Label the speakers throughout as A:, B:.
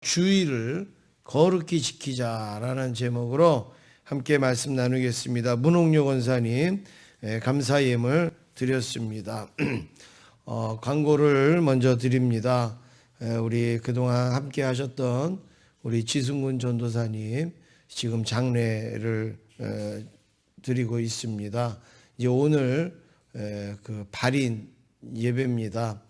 A: 주의를 거룩히 지키자라는 제목으로 함께 말씀 나누겠습니다. 문홍료 권사님 감사 예물 드렸습니다. 광고를 먼저 드립니다. 우리 그동안 함께 하셨던 우리 지승군 전도사님 지금 장례를 드리고 있습니다. 이제 오늘 그 발인 예배입니다.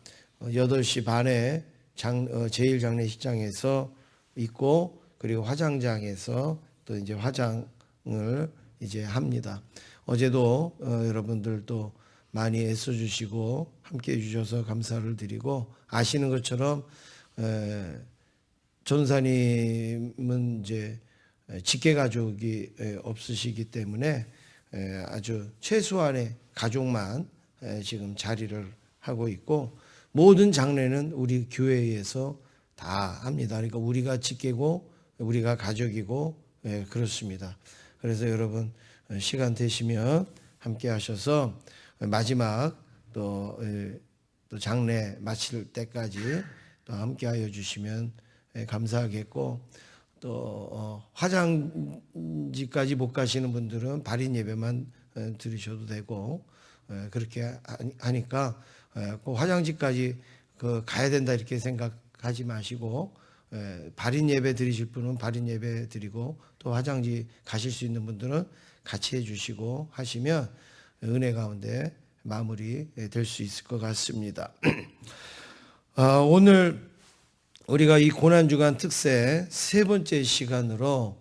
A: 8시 반에 제1장례식장에서 있고, 그리고 화장장에서 또 이제 화장을 이제 합니다. 어제도 여러분들 또 많이 애써주시고 함께 해주셔서 감사를 드리고, 아시는 것처럼 전사님은 이제 직계 가족이 없으시기 때문에 아주 최소한의 가족만 지금 자리를 하고 있고, 모든 장례는 우리 교회에서 다 합니다. 그러니까 우리가 직계고 우리가 가족이고 그렇습니다. 그래서 여러분 시간 되시면 함께 하셔서 마지막 또 장례 마칠 때까지 또 함께 하여 주시면 감사하겠고, 또 화장지까지 못 가시는 분들은 발인 예배만 드리셔도 되고, 그렇게 하니까 꼭 화장지까지 가야 된다 이렇게 생각하지 마시고, 발인 예배 드리실 분은 발인 예배 드리고, 또 화장지 가실 수 있는 분들은 같이 해주시고 하시면 은혜 가운데 마무리 될 수 있을 것 같습니다. 오늘 우리가 이 고난주간 특세 세 번째 시간으로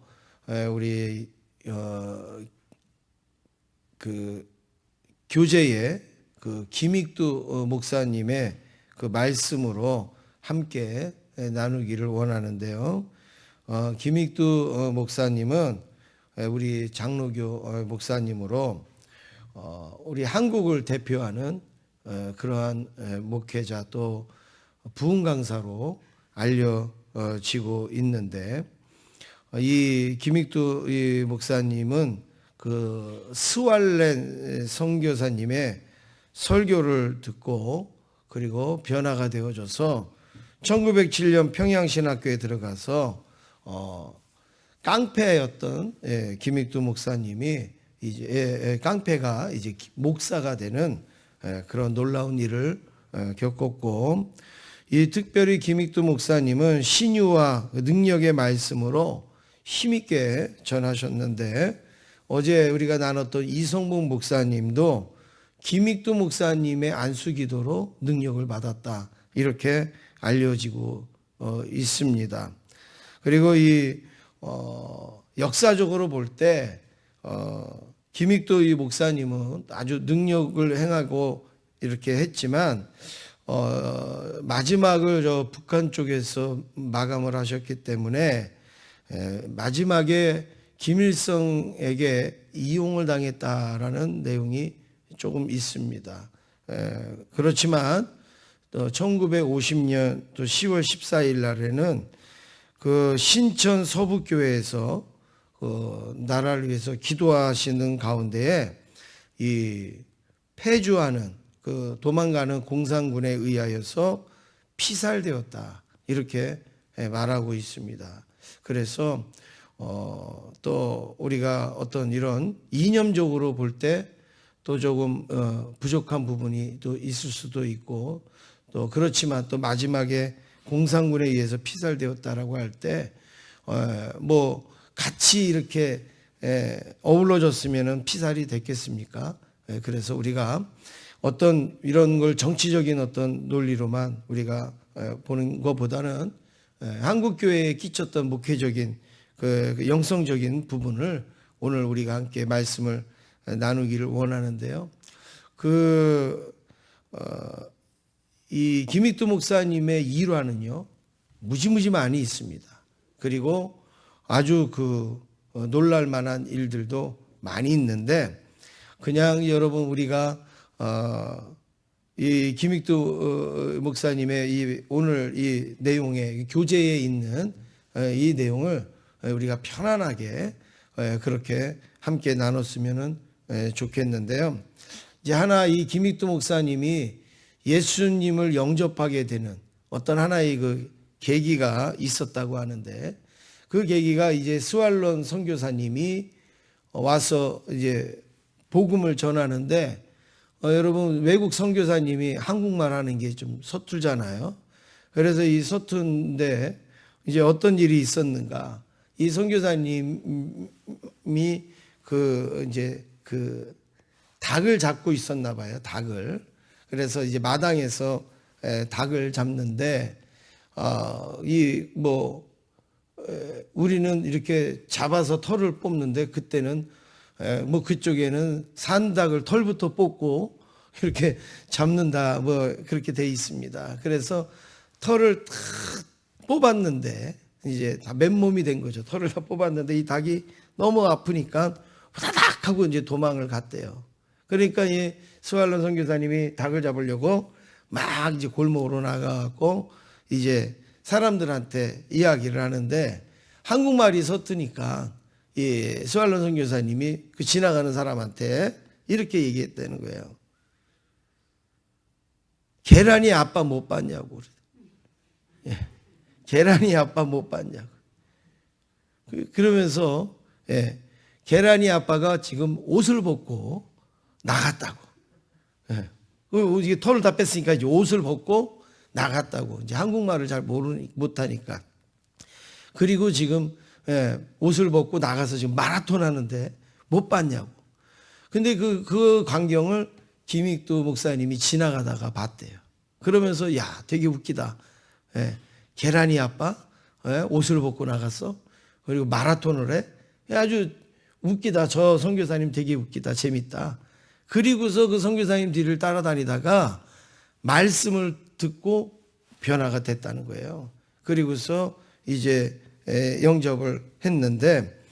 A: 우리 그 교제의 그 김익두 목사님의 그 말씀으로 함께 나누기를 원하는데요. 김익두 목사님은 우리 장로교 목사님으로 우리 한국을 대표하는 그러한 목회자 또 부흥 강사로 알려지고 있는데, 이 김익두 이 목사님은 그 스왈렌 선교사님의 설교를 듣고 그리고 변화가 되어져서 1907년 평양신학교에 들어가서 깡패였던 김익두 목사님이 이제 깡패가 이제 목사가 되는 그런 놀라운 일을 겪었고, 이 특별히 김익두 목사님은 신유와 능력의 말씀으로 힘있게 전하셨는데, 어제 우리가 나눴던 이성봉 목사님도 김익두 목사님의 안수기도로 능력을 받았다 이렇게 알려지고 있습니다. 그리고 이 역사적으로 볼 때 김익두 이 목사님은 아주 능력을 행하고 이렇게 했지만 마지막을 저 북한 쪽에서 마감을 하셨기 때문에 마지막에 김일성에게 이용을 당했다라는 내용이 조금 있습니다. 그렇지만 또 1950년 또 10월 14일 날에는 그 신천 서북교회에서 그 나라를 위해서 기도하시는 가운데에 이 폐주하는 그 도망가는 공산군에 의하여서 피살되었다 이렇게 말하고 있습니다. 그래서 또 우리가 어떤 이런 이념적으로 볼 때 또 조금 부족한 부분이 또 있을 수도 있고, 또 그렇지만 또 마지막에 공산군에 의해서 피살되었다라고 할 때 뭐 같이 이렇게 어우러졌으면은 피살이 됐겠습니까? 그래서 우리가 어떤 이런 걸 정치적인 어떤 논리로만 우리가 보는 것보다는 한국 교회에 끼쳤던 목회적인 그 영성적인 부분을 오늘 우리가 함께 말씀을 나누기를 원하는데요. 이 김익두 목사님의 일화는요, 무지무지 많이 있습니다. 그리고 아주 놀랄 만한 일들도 많이 있는데, 그냥 여러분 우리가 이 김익두 목사님의 오늘 이 내용의 교재에 있는 이 내용을 우리가 편안하게 그렇게 함께 나눴으면 좋겠는데요. 이제 하나 이 김익두 목사님이 예수님을 영접하게 되는 어떤 하나의 그 계기가 있었다고 하는데, 그 계기가 이제 스왈론 선교사님이 와서 이제 복음을 전하는데, 여러분 외국 선교사님이 한국말 하는 게 좀 서툴잖아요. 그래서 이 서툰데 이제 어떤 일이 있었는가? 이 선교사님이 이제 닭을 잡고 있었나 봐요. 닭을. 그래서 이제 마당에서 닭을 잡는데, 우리는 이렇게 잡아서 털을 뽑는데, 그때는 그쪽에는 산닭을 털부터 뽑고 이렇게 잡는다, 그렇게 돼 있습니다. 그래서 털을 다 뽑았는데, 이제 다 맨몸이 된 거죠. 털을 다 뽑았는데 이 닭이 너무 아프니까 후다닥 하고 이제 도망을 갔대요. 그러니까 이 스왈론 선교사님이 닭을 잡으려고 막 이제 골목으로 나가갖고 이제 사람들한테 이야기를 하는데, 한국말이 서투니까 이 스왈론 선교사님이 그 지나가는 사람한테 이렇게 얘기했다는 거예요. 계란이 아빠 못 봤냐고. 예. 계란이 아빠 못 봤냐고. 그러면서 계란이 아빠가 지금 옷을 벗고 나갔다고. 이게 털을 다 뺐으니까 이제 옷을 벗고 나갔다고. 이제 한국말을 잘 못하니까. 그리고 지금 옷을 벗고 나가서 지금 마라톤 하는데 못 봤냐고. 근데 그 광경을 김익두 목사님이 지나가다가 봤대요. 그러면서 야, 되게 웃기다. 계란이 아빠 옷을 벗고 나갔어. 그리고 마라톤을 해. 아주 웃기다. 저 선교사님 되게 웃기다. 재밌다. 그리고서 그 선교사님 뒤를 따라다니다가 말씀을 듣고 변화가 됐다는 거예요. 그리고서 이제 영접을 했는데,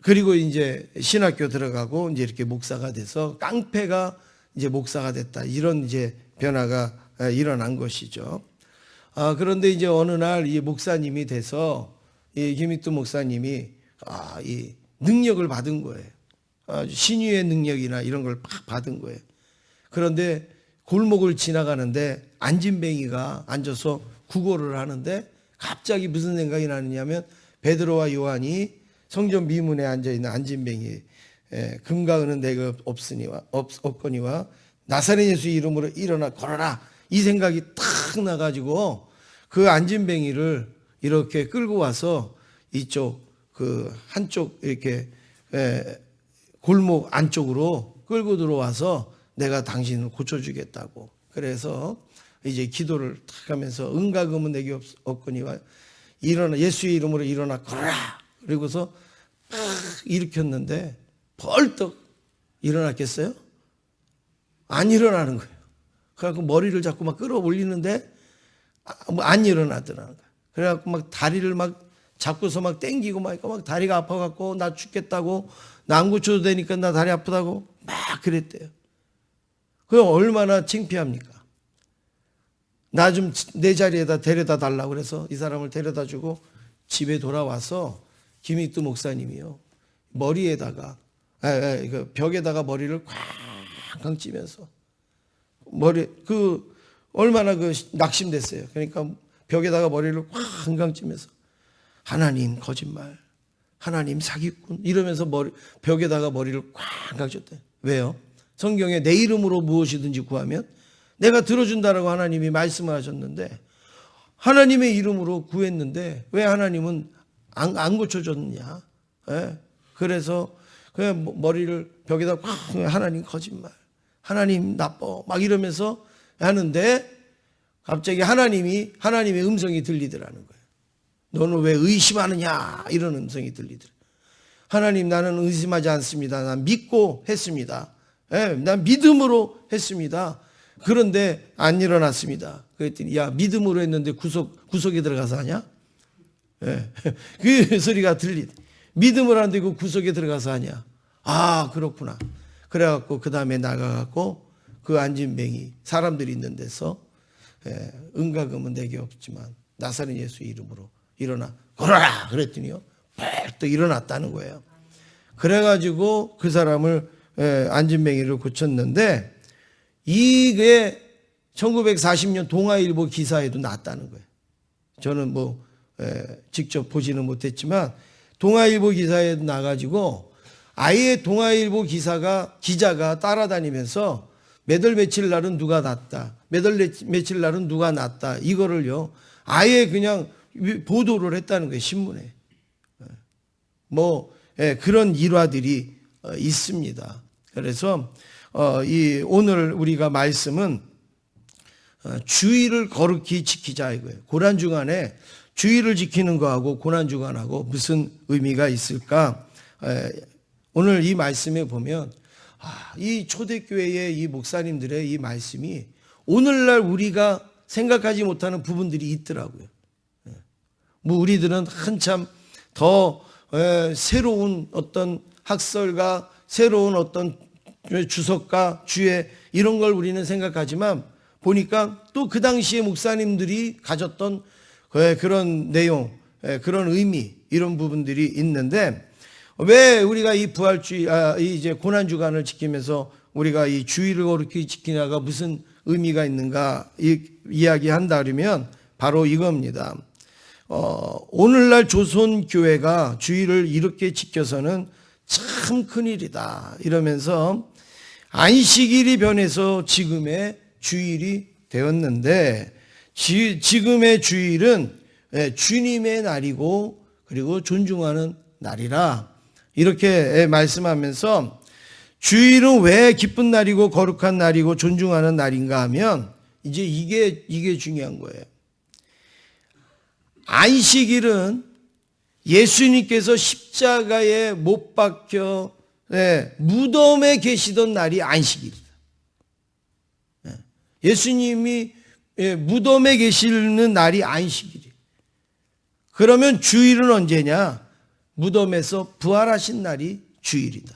A: 그리고 이제 신학교 들어가고 이제 이렇게 목사가 돼서 깡패가 이제 목사가 됐다. 이런 이제 변화가 일어난 것이죠. 그런데 이제 어느 날 이 목사님이 돼서 이 김익두 목사님이 이 능력을 받은 거예요. 신유의 능력이나 이런 걸 막 받은 거예요. 그런데 골목을 지나가는데 안진뱅이가 앉아서 구걸을 하는데, 갑자기 무슨 생각이 나느냐면 베드로와 요한이 성전 미문에 앉아있는 안진뱅이, 금과 은은 내가 없거니와 나사렛 예수 이름으로 일어나 걸어라, 이 생각이 탁 나가지고 그 안진뱅이를 이렇게 끌고 와서 이쪽 한쪽 이렇게 골목 안쪽으로 끌고 들어와서 내가 당신을 고쳐주겠다고. 그래서 이제 기도를 탁 하면서 은과 금은 내게 없거니와 일어나 예수의 이름으로 일어나 걸어라. 그리고서 팍 일으켰는데 벌떡 일어났겠어요? 안 일어나는 거예요. 그래갖고 머리를 자꾸 막 끌어올리는데 안 일어나더라는 거예요. 그래갖고 막 다리를 막 잡고서 막 땡기고 막 다리가 아파갖고 나 죽겠다고, 나 안 고쳐도 되니까 나 다리 아프다고 막 그랬대요. 그럼 얼마나 창피합니까? 나 좀 내 자리에다 데려다 달라고 그래서 이 사람을 데려다 주고 집에 돌아와서 김익두 목사님이요, 머리에다가 벽에다가 머리를 쾅쾅 찌면서 얼마나 낙심됐어요. 그러니까 벽에다가 머리를 쾅쾅 찌면서 하나님 거짓말, 하나님 사기꾼 이러면서 벽에다가 머리를 쾅쾅 쳤대. 왜요? 성경에 내 이름으로 무엇이든지 구하면 내가 들어준다라고 하나님이 말씀을 하셨는데, 하나님의 이름으로 구했는데 왜 하나님은 안 고쳐줬느냐? 그래서 그냥 머리를 벽에다 하나님 거짓말, 하나님 나빠 막 이러면서 하는데, 갑자기 하나님의 음성이 들리더라는 거예요. 너는 왜 의심하느냐? 이런 음성이 들리더라. 하나님, 나는 의심하지 않습니다. 난 믿고 했습니다. 난 믿음으로 했습니다. 그런데 안 일어났습니다. 그랬더니 야, 믿음으로 했는데 구석에 들어가서 하냐? 그 소리가 들리더라. 믿음을 하는데 그 구석에 들어가서 하냐? 그렇구나. 그래갖고 그 다음에 나가갖고 그 안진뱅이 사람들이 있는 데서 은과 금은 내게 없지만 나사렛 예수 이름으로 일어나 걸어라 그랬더니요, 벌떡 일어났다는 거예요. 그래가지고 그 사람을 안진뱅이를 고쳤는데, 이게 1940년 동아일보 기사에도 났다는 거예요. 저는 직접 보지는 못했지만 동아일보 기사에도 나가지고 아예 동아일보 기자가 따라다니면서 몇 월 며칠 날은 누가 났다, 몇 월 며칠 날은 누가 났다, 이거를요 아예 그냥 보도를 했다는 거예요, 신문에. 그런 일화들이 있습니다. 그래서 오늘 우리가 말씀은 주의를 거룩히 지키자 이거예요. 고난주간에 주의를 지키는 거하고 고난주간하고 무슨 의미가 있을까? 오늘 이 말씀에 보면 이 초대교회의 이 목사님들의 이 말씀이 오늘날 우리가 생각하지 못하는 부분들이 있더라고요. 우리들은 한참 더 새로운 어떤 학설과 새로운 어떤 주석과 주의 이런 걸 우리는 생각하지만 보니까 또 그 당시에 목사님들이 가졌던 그런 내용, 그런 의미 이런 부분들이 있는데 왜 우리가 이 부활주의, 이제 고난주간을 지키면서 우리가 이 주의를 거룩히 지키냐가 무슨 의미가 있는가 이야기한다 그러면 바로 이겁니다. 오늘날 조선교회가 주의를 이렇게 지켜서는 참 큰일이다 이러면서 안식일이 변해서 지금의 주일이 되었는데 지금의 주일은 주님의 날이고 그리고 존중하는 날이라 이렇게 말씀하면서 주일은 왜 기쁜 날이고 거룩한 날이고 존중하는 날인가 하면 이제 이게 중요한 거예요. 안식일은 예수님께서 십자가에 못 박혀 무덤에 계시던 날이 안식일이다. 예수님이 무덤에 계시는 날이 안식일이에요. 그러면 주일은 언제냐? 무덤에서 부활하신 날이 주일이다.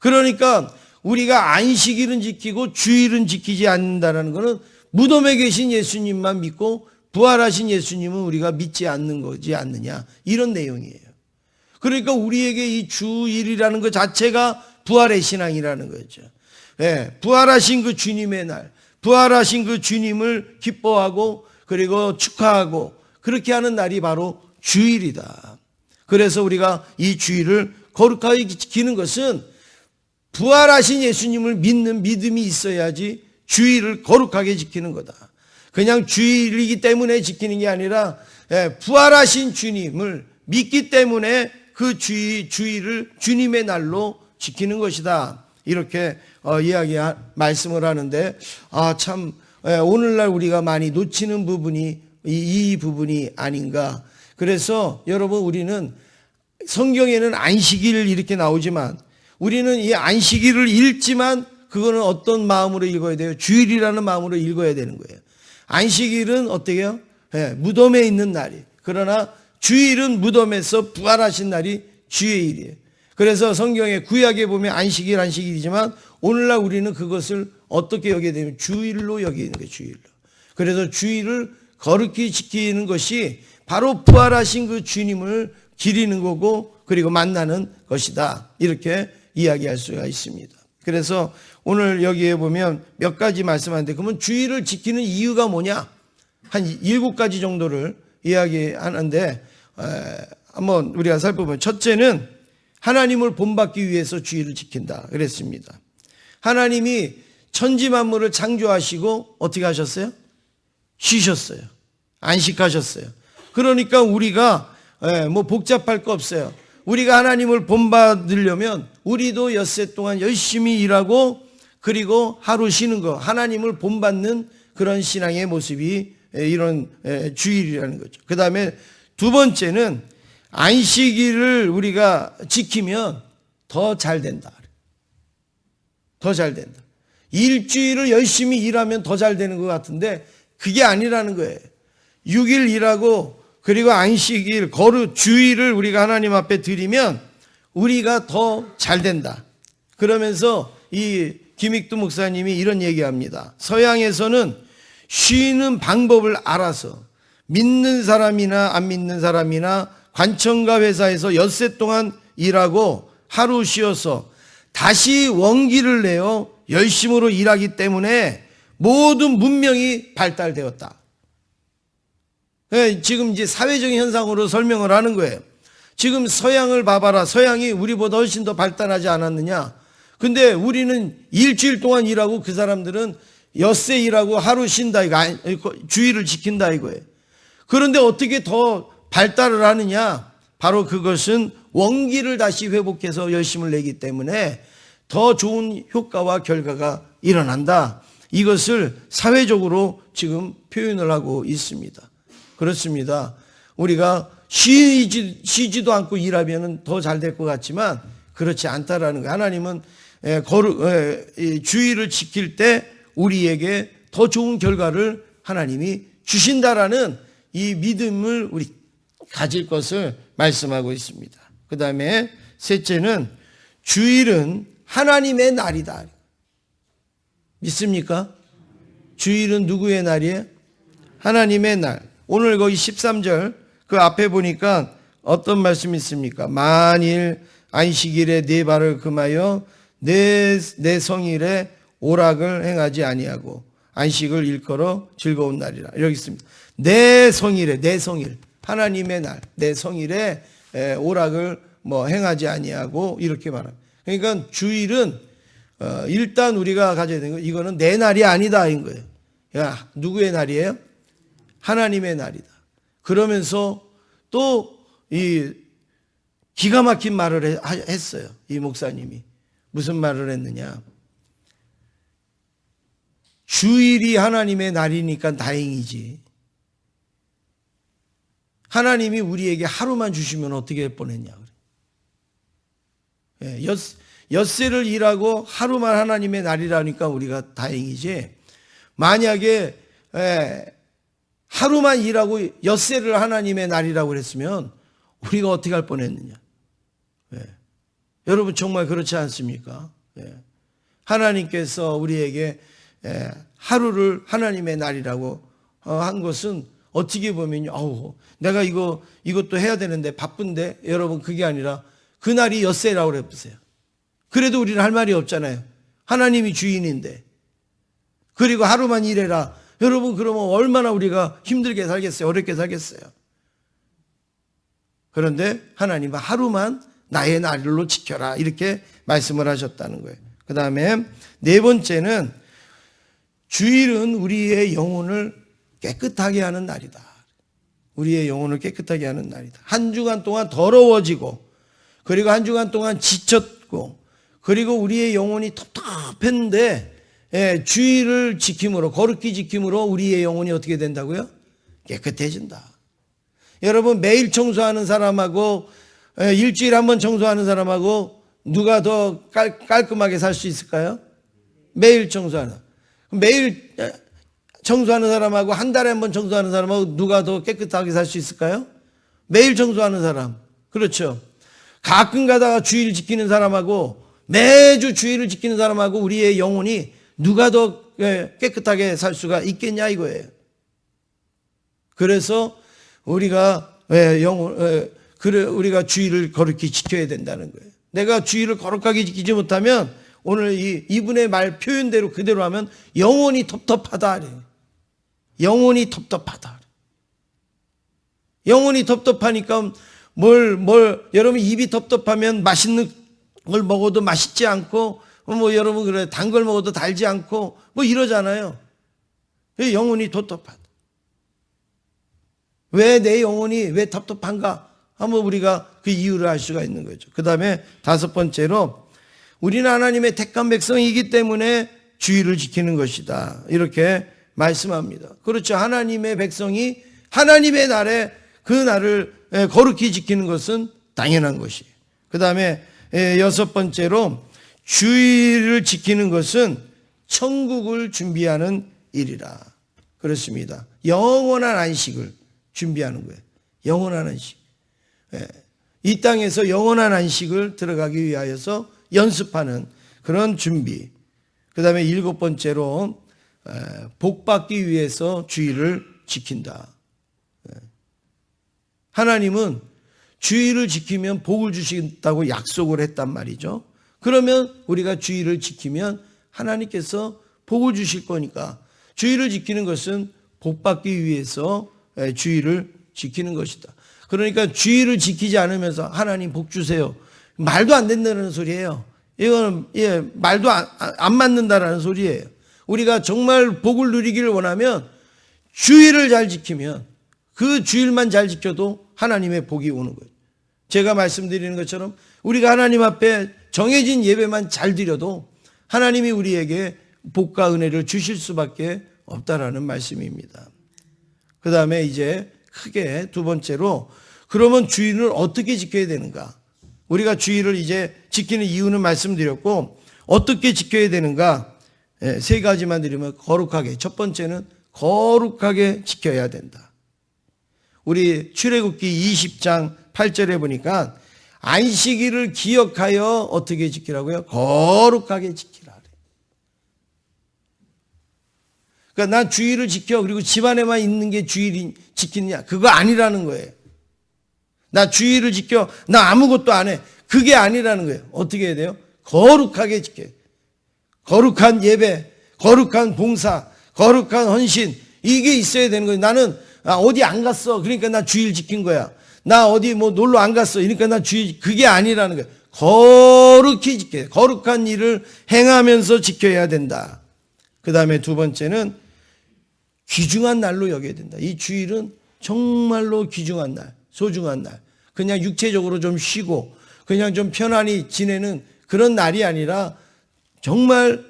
A: 그러니까 우리가 안식일은 지키고 주일은 지키지 않는다는 것은 무덤에 계신 예수님만 믿고 부활하신 예수님은 우리가 믿지 않는 거지 않느냐 이런 내용이에요. 그러니까 우리에게 이 주일이라는 것 자체가 부활의 신앙이라는 거죠. 부활하신 그 주님의 날, 부활하신 그 주님을 기뻐하고 그리고 축하하고 그렇게 하는 날이 바로 주일이다. 그래서 우리가 이 주일을 거룩하게 지키는 것은 부활하신 예수님을 믿는 믿음이 있어야지 주일을 거룩하게 지키는 거다. 그냥 주일이기 때문에 지키는 게 아니라 부활하신 주님을 믿기 때문에 그 주일을 주님의 날로 지키는 것이다. 이렇게 말씀을 하는데 참 오늘날 우리가 많이 놓치는 부분이 이 부분이 아닌가. 그래서 여러분 우리는 성경에는 안식일 이렇게 나오지만 우리는 이 안식일을 읽지만 그거는 어떤 마음으로 읽어야 돼요? 주일이라는 마음으로 읽어야 되는 거예요. 안식일은 어떻게 해요? 무덤에 있는 날이. 그러나 주일은 무덤에서 부활하신 날이 주일이에요. 그래서 성경에 구약에 보면 안식일이지만 오늘날 우리는 그것을 어떻게 여기게 되면 주일로 여기는 거예요. 주일로. 그래서 주일을 거룩히 지키는 것이 바로 부활하신 그 주님을 기리는 거고 그리고 만나는 것이다. 이렇게 이야기할 수가 있습니다. 그래서 오늘 여기에 보면 몇 가지 말씀하는데 그러면 주일을 지키는 이유가 뭐냐? 한 7가지 정도를 이야기하는데 한번 우리가 살펴보면 첫째는 하나님을 본받기 위해서 주일을 지킨다 그랬습니다. 하나님이 천지 만물을 창조하시고 어떻게 하셨어요? 쉬셨어요. 안식하셨어요. 그러니까 우리가 복잡할 거 없어요. 우리가 하나님을 본받으려면 우리도 엿새 동안 열심히 일하고 그리고 하루 쉬는 거 하나님을 본받는 그런 신앙의 모습이 이런 주일이라는 거죠. 그 다음에 두 번째는 안식일을 우리가 지키면 더 잘 된다. 더 잘 된다. 일주일을 열심히 일하면 더 잘 되는 것 같은데 그게 아니라는 거예요. 6일 일하고 그리고 안식일, 주일을 우리가 하나님 앞에 드리면 우리가 더 잘 된다. 그러면서 이 김익두 목사님이 이런 얘기합니다. 서양에서는 쉬는 방법을 알아서 믿는 사람이나 안 믿는 사람이나 관청과 회사에서 엿새 동안 일하고 하루 쉬어서 다시 원기를 내어 열심으로 일하기 때문에 모든 문명이 발달되었다. 지금 이제 사회적인 현상으로 설명을 하는 거예요. 지금 서양을 봐봐라. 서양이 우리보다 훨씬 더 발달하지 않았느냐. 근데 우리는 일주일 동안 일하고 그 사람들은 엿새 일하고 하루 쉰다 이거 주의를 지킨다 이거예요. 그런데 어떻게 더 발달을 하느냐? 바로 그것은 원기를 다시 회복해서 열심을 내기 때문에 더 좋은 효과와 결과가 일어난다. 이것을 사회적으로 지금 표현을 하고 있습니다. 그렇습니다. 우리가 쉬지도 않고 일하면 더 잘 될 것 같지만 그렇지 않다라는 거예요. 하나님은 주의를 지킬 때 우리에게 더 좋은 결과를 하나님이 주신다라는 이 믿음을 우리 가질 것을 말씀하고 있습니다. 그 다음에 셋째는 주일은 하나님의 날이다. 믿습니까? 주일은 누구의 날이에요? 하나님의 날. 오늘 거기 13절 그 앞에 보니까 어떤 말씀이 있습니까? 만일 안식일에 네 발을 금하여 내 성일에 오락을 행하지 아니하고 안식을 일컬어 즐거운 날이라. 이렇게 있습니다. 내 성일에 내 성일 하나님의 날 내 성일에 오락을 행하지 아니하고 이렇게 말합니다. 그러니까 주일은 일단 우리가 가져야 되는 거 이거는 내 날이 아니다 인 거예요. 야, 누구의 날이에요? 하나님의 날이다. 그러면서 또 이 기가 막힌 말을 했어요. 이 목사님이 무슨 말을 했느냐? 주일이 하나님의 날이니까 다행이지. 하나님이 우리에게 하루만 주시면 어떻게 할 뻔했냐. 엿새를 일하고 하루만 하나님의 날이라니까 우리가 다행이지. 만약에 하루만 일하고 엿새를 하나님의 날이라고 그랬으면 우리가 어떻게 할 뻔했느냐. 여러분 정말 그렇지 않습니까? 하나님께서 우리에게 하루를 하나님의 날이라고 한 것은 어떻게 보면요, 내가 이것도 해야 되는데 바쁜데, 여러분 그게 아니라 그 날이 엿새라고 해보세요. 그래도 우리는 할 말이 없잖아요. 하나님이 주인인데. 그리고 하루만 일해라. 여러분 그러면 얼마나 우리가 힘들게 살겠어요? 어렵게 살겠어요? 그런데 하나님은 하루만 나의 날로 지켜라 이렇게 말씀을 하셨다는 거예요. 그 다음에 네 번째는 주일은 우리의 영혼을 깨끗하게 하는 날이다. 우리의 영혼을 깨끗하게 하는 날이다. 한 주간 동안 더러워지고 그리고 한 주간 동안 지쳤고 그리고 우리의 영혼이 텁텁했는데 주일을 지킴으로 거룩히 지킴으로 우리의 영혼이 어떻게 된다고요? 깨끗해진다. 여러분 매일 청소하는 사람하고 일주일에 한 번 청소하는 사람하고 누가 더 깔끔하게 살 수 있을까요? 매일 청소하는 사람. 매일 청소하는 사람하고 한 달에 한 번 청소하는 사람하고 누가 더 깨끗하게 살 수 있을까요? 매일 청소하는 사람. 그렇죠. 가끔 가다가 주일 지키는 사람하고 매주 주일을 지키는 사람하고 우리의 영혼이 누가 더 깨끗하게 살 수가 있겠냐 이거예요. 그래서 우리가 우리가 주일을 거룩히 지켜야 된다는 거예요. 내가 주일을 거룩하게 지키지 못하면 오늘 이분의 말 표현대로 그대로 하면 영혼이 텁텁하다. 영혼이 섭섭하다. 영혼이 섭섭하니까 여러분 입이 섭섭하면 맛있는 걸 먹어도 맛있지 않고 여러분 그래 단 걸 먹어도 달지 않고 이러잖아요. 영혼이 섭섭하다. 왜 내 영혼이 왜 섭섭한가? 한번 우리가 그 이유를 알 수가 있는 거죠. 그 다음에 다섯 번째로 우리는 하나님의 택한 백성이기 때문에 주의를 지키는 것이다. 이렇게 말씀합니다. 그렇죠. 하나님의 백성이 하나님의 날에 그 날을 거룩히 지키는 것은 당연한 것이에요. 그 다음에 여섯 번째로 주의를 지키는 것은 천국을 준비하는 일이라. 그렇습니다. 영원한 안식을 준비하는 거예요. 영원한 안식. 이 땅에서 영원한 안식을 들어가기 위하여서 연습하는 그런 준비. 그 다음에 일곱 번째로 복 받기 위해서 주의를 지킨다. 하나님은 주의를 지키면 복을 주신다고 약속을 했단 말이죠. 그러면 우리가 주의를 지키면 하나님께서 복을 주실 거니까 주의를 지키는 것은 복받기 위해서 주의를 지키는 것이다. 그러니까 주의를 지키지 않으면서 하나님 복 주세요. 말도 안 된다는 소리예요. 이거는 말도 안 맞는다라는 소리예요. 우리가 정말 복을 누리기를 원하면 주의를 잘 지키면 그 주일만 잘 지켜도 하나님의 복이 오는 거예요. 제가 말씀드리는 것처럼 우리가 하나님 앞에 정해진 예배만 잘 드려도 하나님이 우리에게 복과 은혜를 주실 수밖에 없다라는 말씀입니다. 그 다음에 이제 크게 두 번째로 그러면 주일을 어떻게 지켜야 되는가? 우리가 주일을 이제 지키는 이유는 말씀드렸고 어떻게 지켜야 되는가? 세 가지만 드리면 거룩하게. 첫 번째는 거룩하게 지켜야 된다. 우리 출애굽기 20장 8절에 보니까 안식일을 기억하여 어떻게 지키라고요? 거룩하게 지키라. 그러니까 난 주일을 지켜 그리고 집안에만 있는 게 주일 지키느냐? 그거 아니라는 거예요. 나 주일을 지켜 나 아무것도 안 해. 그게 아니라는 거예요. 어떻게 해야 돼요? 거룩하게 지켜요. 거룩한 예배, 거룩한 봉사, 거룩한 헌신 이게 있어야 되는 거예요. 나는 어디 안 갔어. 그러니까 나 주일 지킨 거야. 나 어디 뭐 놀러 안 갔어. 그러니까 나 주일 그게 아니라는 거예요. 거룩히 지켜요. 거룩한 일을 행하면서 지켜야 된다. 그 다음에 두 번째는 귀중한 날로 여겨야 된다. 이 주일은 정말로 귀중한 날, 소중한 날. 그냥 육체적으로 좀 쉬고 그냥 좀 편안히 지내는 그런 날이 아니라 정말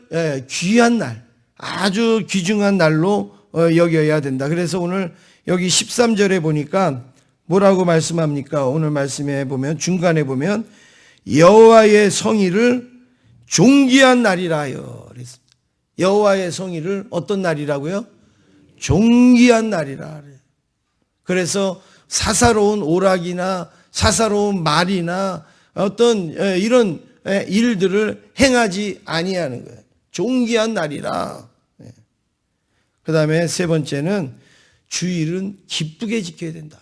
A: 귀한 날, 아주 귀중한 날로 여겨야 된다. 그래서 오늘 여기 13절에 보니까 뭐라고 말씀합니까? 오늘 말씀에 보면 중간에 보면 여호와의 성일을 존귀한 날이라 하여 그랬습니다. 여호와의 성일을 어떤 날이라고요? 존귀한 날이라 그래요. 그래서 사사로운 오락이나 사사로운 말이나 어떤 이런 일들을 행하지 아니하는 거예요. 존귀한 날이라. 그 다음에 세 번째는 주일은 기쁘게 지켜야 된다.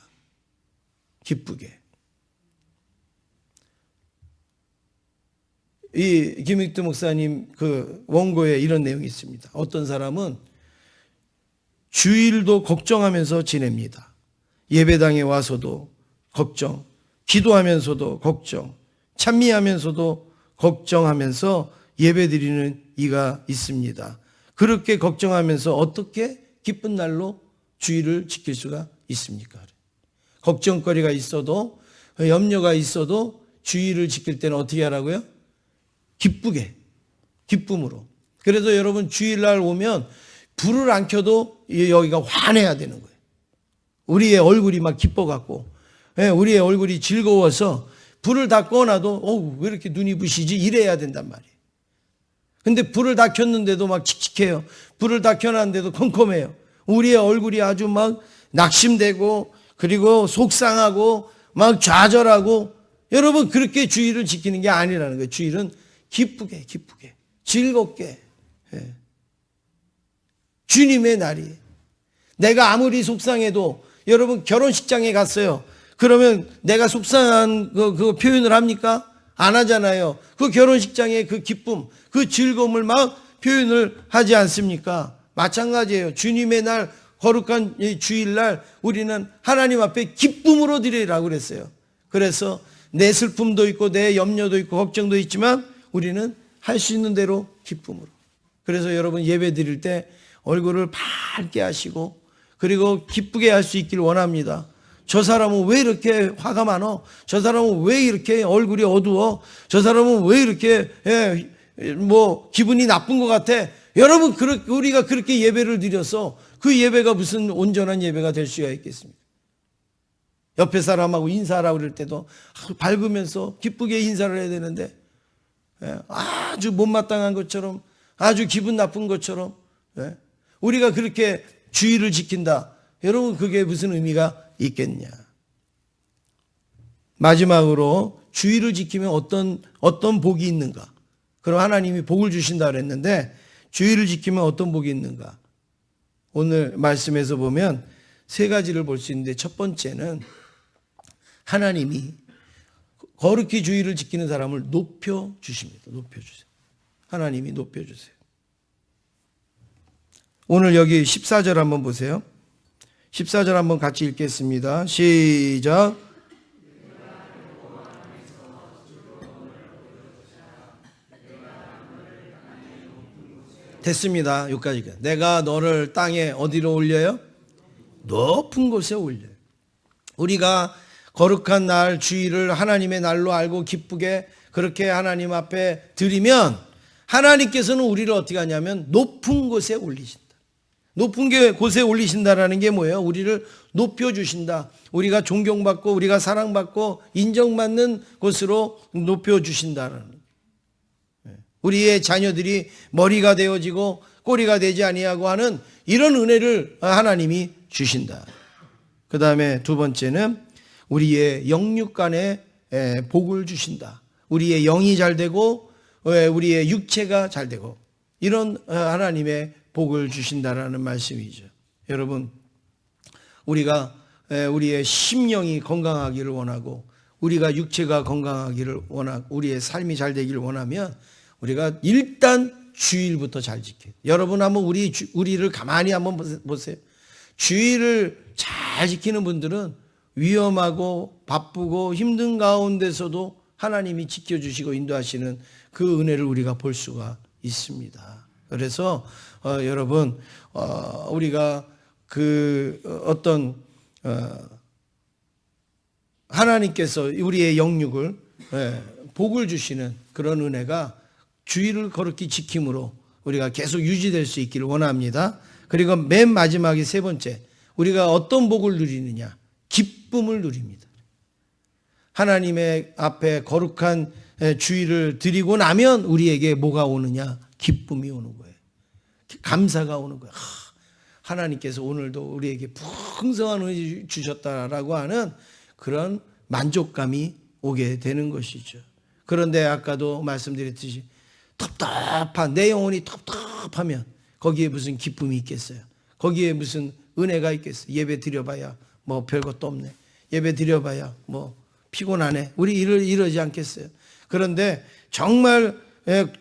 A: 기쁘게. 이 김익두 목사님 그 원고에 이런 내용이 있습니다. 어떤 사람은 주일도 걱정하면서 지냅니다. 예배당에 와서도 걱정, 기도하면서도 걱정, 찬미하면서도 걱정하면서 예배드리는 이가 있습니다. 그렇게 걱정하면서 어떻게 기쁜 날로 주일을 지킬 수가 있습니까? 걱정거리가 있어도 염려가 있어도 주일을 지킬 때는 어떻게 하라고요? 기쁘게, 기쁨으로. 그래서 여러분 주일날 오면 불을 안 켜도 여기가 환해야 되는 거예요. 우리의 얼굴이 막 기뻐갖고 우리의 얼굴이 즐거워서 불을 다 꺼놔도 왜 이렇게 눈이 부시지? 이래야 된단 말이에요. 근데 불을 다 켰는데도 막 칙칙해요. 불을 다 켜놨는데도 컴컴해요. 우리의 얼굴이 아주 막 낙심되고 그리고 속상하고 막 좌절하고 여러분 그렇게 주일을 지키는 게 아니라는 거예요. 주일은 기쁘게 즐겁게 주님의 날이. 내가 아무리 속상해도 여러분 결혼식장에 갔어요. 그러면 내가 속상한 그 표현을 합니까? 안 하잖아요. 그 결혼식장의 그 기쁨, 그 즐거움을 막 표현을 하지 않습니까? 마찬가지예요. 주님의 날, 거룩한 주일날 우리는 하나님 앞에 기쁨으로 드리라고 그랬어요. 그래서 내 슬픔도 있고 내 염려도 있고 걱정도 있지만 우리는 할 수 있는 대로 기쁨으로. 그래서 여러분 예배 드릴 때 얼굴을 밝게 하시고 그리고 기쁘게 할 수 있길 원합니다. 저 사람은 왜 이렇게 화가 많어? 저 사람은 왜 이렇게 얼굴이 어두워? 저 사람은 왜 이렇게 기분이 나쁜 것 같아? 여러분 우리가 그렇게 예배를 드려서 그 예배가 무슨 온전한 예배가 될 수가 있겠습니까? 옆에 사람하고 인사하라고 그럴 때도 밝으면서 기쁘게 인사를 해야 되는데 아주 못마땅한 것처럼 아주 기분 나쁜 것처럼 우리가 그렇게 주의를 지킨다. 여러분 그게 무슨 의미가 있겠냐. 마지막으로 주의를 지키면 어떤 복이 있는가. 그럼 하나님이 복을 주신다 그랬는데 주의를 지키면 어떤 복이 있는가. 오늘 말씀에서 보면 세 가지를 볼 수 있는데 첫 번째는 하나님이 거룩히 주의를 지키는 사람을 높여주십니다. 높여주세요. 하나님이 높여주세요. 오늘 여기 14절 한번 보세요. 14절 한번 같이 읽겠습니다. 시작. 됐습니다. 여기까지. 내가 너를 땅에 어디로 올려요? 높은 곳에 올려요. 우리가 거룩한 날 주일을 하나님의 날로 알고 기쁘게 그렇게 하나님 앞에 드리면 하나님께서는 우리를 어떻게 하냐면 높은 곳에 올리신다. 높은 곳에 올리신다라는 게 뭐예요? 우리를 높여주신다. 우리가 존경받고 우리가 사랑받고 인정받는 곳으로 높여주신다는. 우리의 자녀들이 머리가 되어지고 꼬리가 되지 아니하고 하는 이런 은혜를 하나님이 주신다. 그 다음에 두 번째는 우리의 영육간에 복을 주신다. 우리의 영이 잘 되고 우리의 육체가 잘 되고 이런 하나님의 복을 주신다라는 말씀이죠. 여러분, 우리가 우리의 심령이 건강하기를 원하고 우리가 육체가 건강하기를 원하고 우리의 삶이 잘 되기를 원하면 우리가 일단 주일부터 잘 지켜요. 여러분 한번 우리를 가만히 한번 보세요. 주일을 잘 지키는 분들은 위험하고 바쁘고 힘든 가운데서도 하나님이 지켜주시고 인도하시는 그 은혜를 우리가 볼 수가 있습니다. 그래서 여러분 우리가 그 어떤 하나님께서 우리의 영육을 복을 주시는 그런 은혜가 주일을 거룩히 지킴으로 우리가 계속 유지될 수 있기를 원합니다. 그리고 맨 마지막에 세 번째, 우리가 어떤 복을 누리느냐? 기쁨을 누립니다. 하나님의 앞에 거룩한 주일을 드리고 나면 우리에게 뭐가 오느냐? 기쁨이 오는 거예요. 감사가 오는 거예요. 하나님께서 오늘도 우리에게 풍성한 은혜 주셨다라고 하는 그런 만족감이 오게 되는 것이죠. 그런데 아까도 말씀드렸듯이 답답한 내 영혼이 답답하면 거기에 무슨 기쁨이 있겠어요? 거기에 무슨 은혜가 있겠어요? 예배 드려봐야 뭐 별것도 없네. 예배 드려봐야 뭐 피곤하네. 우리 이러지 않겠어요? 그런데 정말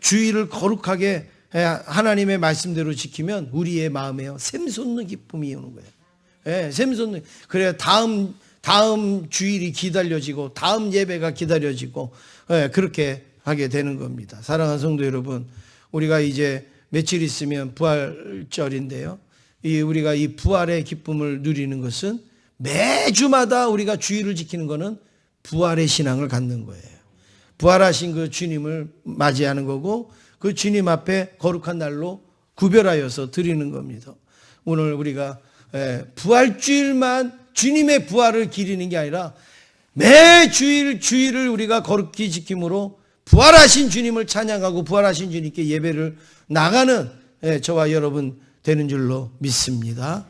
A: 주일을 거룩하게 하나님의 말씀대로 지키면 우리의 마음에요 샘솟는 기쁨이 오는 거예요. 샘솟는. 그래야 다음 주일이 기다려지고 다음 예배가 기다려지고 그렇게 하게 되는 겁니다. 사랑하는 성도 여러분, 우리가 이제 며칠 있으면 부활절인데요. 우리가 이 부활의 기쁨을 누리는 것은 매주마다 우리가 주일을 지키는 것은 부활의 신앙을 갖는 거예요. 부활하신 그 주님을 맞이하는 거고 그 주님 앞에 거룩한 날로 구별하여서 드리는 겁니다. 오늘 우리가 부활주일만 주님의 부활을 기리는 게 아니라 매 주일을 우리가 거룩히 지킴으로 부활하신 주님을 찬양하고 부활하신 주님께 예배를 나가는 저와 여러분 되는 줄로 믿습니다.